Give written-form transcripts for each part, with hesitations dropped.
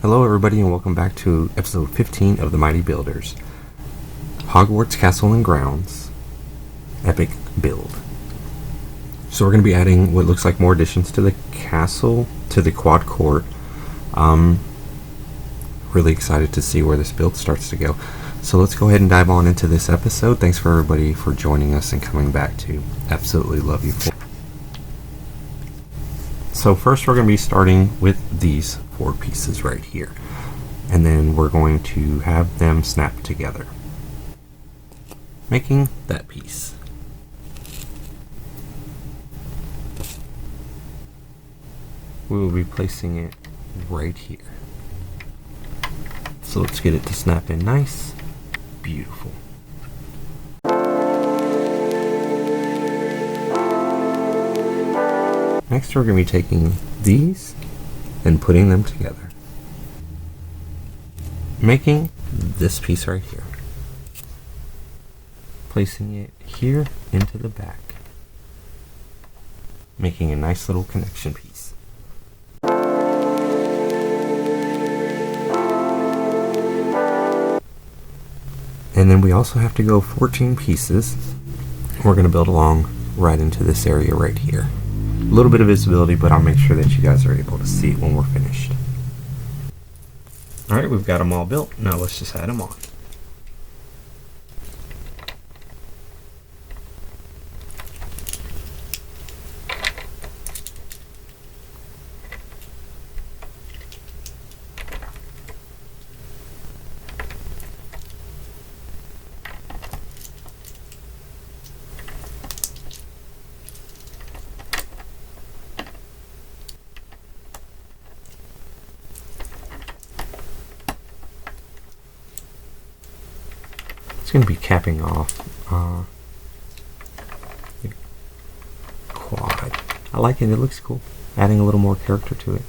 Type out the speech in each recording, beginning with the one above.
Hello everybody and welcome back to episode 15 of the Mighty Builders. Hogwarts Castle and Grounds Epic Build. So we're going to be adding what looks like more additions to the castle, to the quad court. Really excited to see where this build starts to go. So let's go ahead and dive on into this episode. Thanks for everybody for joining us and coming back to. Absolutely love you. So first we're going to be starting with these 4 pieces right here. And then we're going to have them snap together, making that piece. We will be placing it right here. So let's get it to snap in nice. Beautiful. Next we're going to be taking these and putting them together, making this piece right here. Placing it here into the back, making a nice little connection piece. And then we also have to go 14 pieces. We're going to build along right into this area right here. A little bit of visibility, but I'll make sure that you guys are able to see it when we're finished. Alright, we've got them all built. Now let's just add them on. It's going to be capping off the quad. I like it, it looks cool. Adding a little more character to it.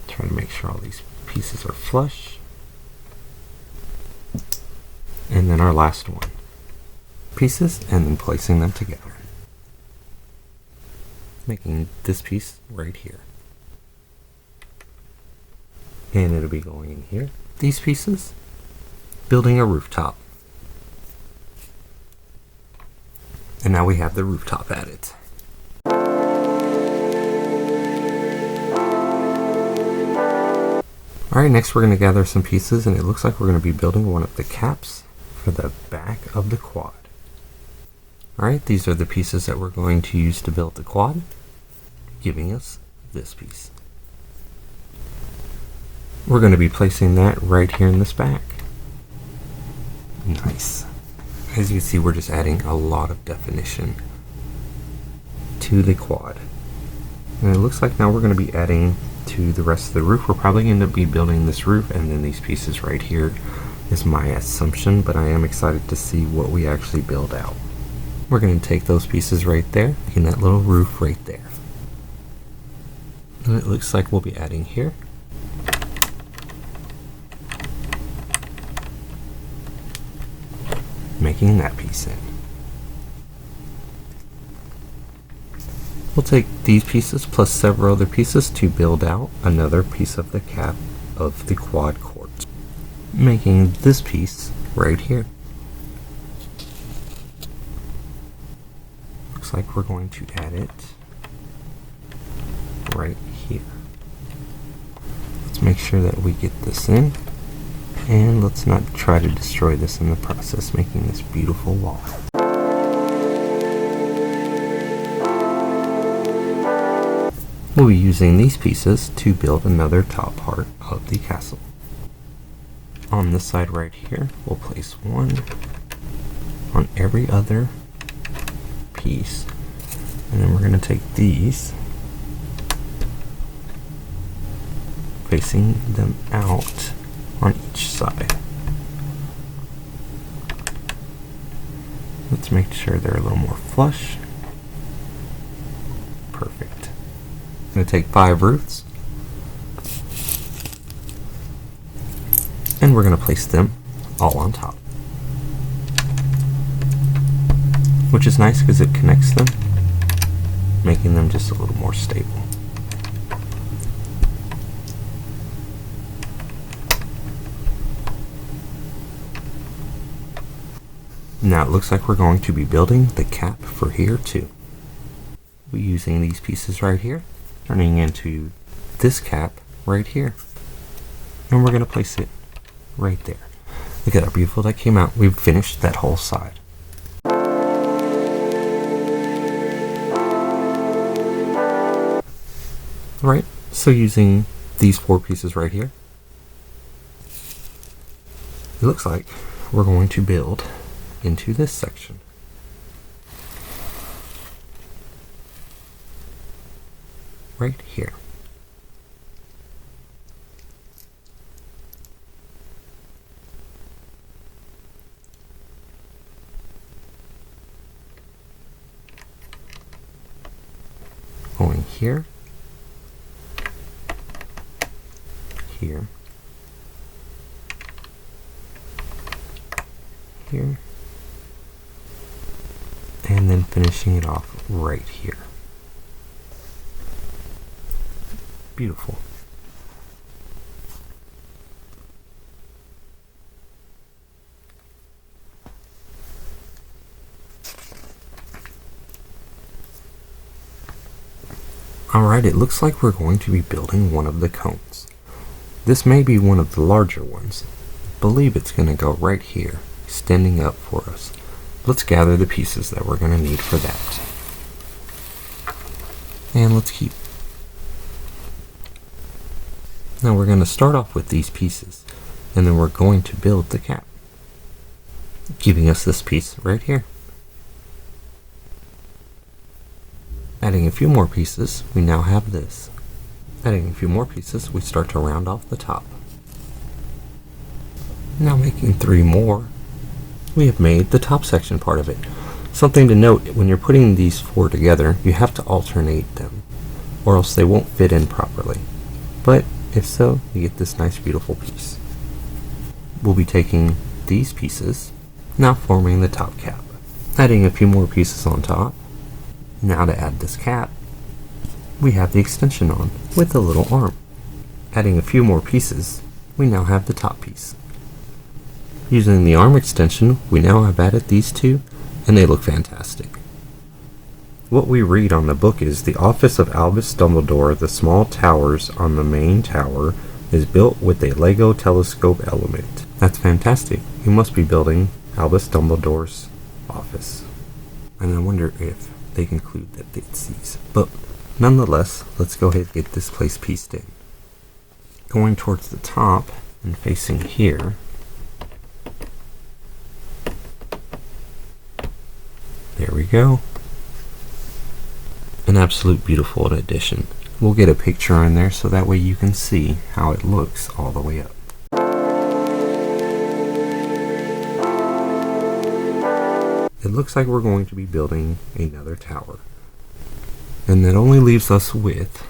Trying to make sure all these pieces are flush. And then our last one. Pieces and then placing them together. Making this piece right here. And it'll be going in here. These pieces, building a rooftop. And now we have the rooftop added. Alright, next we're going to gather some pieces, and it looks like we're going to be building one of the caps for the back of the quad. Alright, these are the pieces that we're going to use to build the quad, giving us this piece. We're going to be placing that right here in this back. Nice. As you can see, we're just adding a lot of definition to the quad. And it looks like now we're going to be adding to the rest of the roof. We're probably going to be building this roof and then these pieces right here is my assumption, but I am excited to see what we actually build out. We're going to take those pieces right there, making that little roof right there. And it looks like we'll be adding here. Making that piece in. We'll take these pieces plus several other pieces to build out another piece of the cap of the quad court. Making this piece right here. Like we're going to add it right here. Let's make sure that we get this in, and let's not try to destroy this in the process, making this beautiful wall. We'll be using these pieces to build another top part of the castle. On this side right here, we'll place one on every other piece, and then we're going to take these, facing them out on each side. Let's make sure they're a little more flush. Perfect. I'm going to take 5 roofs, and we're going to place them all on top. which is nice because it connects them, making them just a little more stable. Now it looks like we're going to be building the cap for here too. We're using these pieces right here, turning into this cap right here. And we're going to place it right there. Look at how beautiful that came out. We've finished that whole side. Alright, so using these 4 pieces right here, it looks like we're going to build into this section. Right here. Going here. Here. Here. And then finishing it off right here. Beautiful. Alright, it looks like we're going to be building one of the cones. This may be one of the larger ones. I believe it's going to go right here, extending up for us. Let's gather the pieces that we're going to need for that. And let's keep. Now we're going to start off with these pieces, and then we're going to build the cap, giving us this piece right here. Adding a few more pieces, we now have this. Adding a few more pieces, we start to round off the top. Now making 3 more, we have made the top section part of it. Something to note, when you're putting these 4 together, you have to alternate them, or else they won't fit in properly. But if so, you get this nice beautiful piece. We'll be taking these pieces, now forming the top cap. Adding a few more pieces on top. Now to add this cap, we have the extension on with a little arm. Adding a few more pieces, we now have the top piece. Using the arm extension, we now have added these 2, and they look fantastic. What we read on the book is the office of Albus Dumbledore, the small towers on the main tower, is built with a Lego telescope element. That's fantastic. You must be building Albus Dumbledore's office. And I wonder if they conclude that it's these. But nonetheless, let's go ahead and get this place pieced in. Going towards the top and facing here, there we go. An absolute beautiful addition. We'll get a picture in there so that way you can see how it looks all the way up. It looks like we're going to be building another tower. And that only leaves us with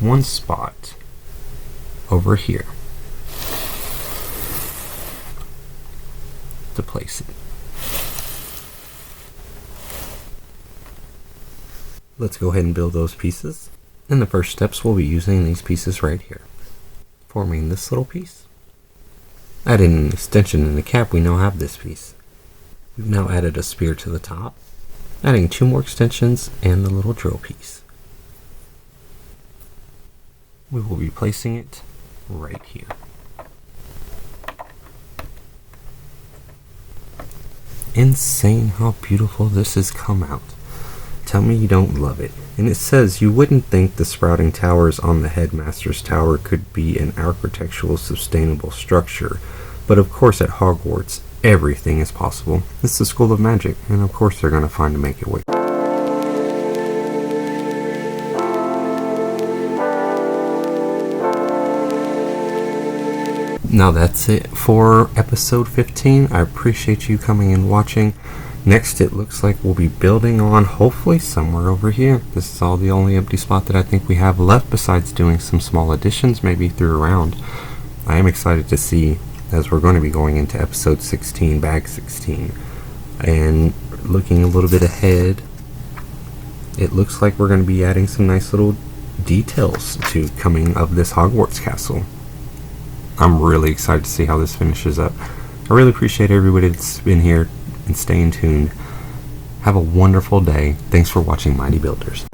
one spot over here to place it. Let's go ahead and build those pieces. In the first steps, we'll be using these pieces right here, forming this little piece. Adding an extension in the cap, we now have this piece. We've now added a spear to the top, adding 2 more extensions and the little drill piece. We will be placing it right here. Insane how beautiful this has come out. Tell me you don't love it. And it says you wouldn't think the sprouting towers on the headmaster's tower could be an architectural sustainable structure, but of course at Hogwarts everything is possible. It's the school of magic, and of course they're going to find a make it work. Now that's it for episode 15. I appreciate you coming and watching. Next, it looks like we'll be building on, hopefully somewhere over here. This is all the only empty spot that I think we have left, besides doing some small additions, maybe through around. I am excited to see, as we're going to be going into episode 16, bag 16, and looking a little bit ahead, it looks like we're going to be adding some nice little details to coming of this Hogwarts Castle. I'm really excited to see how this finishes up. I really appreciate everybody that's been here and staying tuned. Have a wonderful day. Thanks for watching Mighty Builders.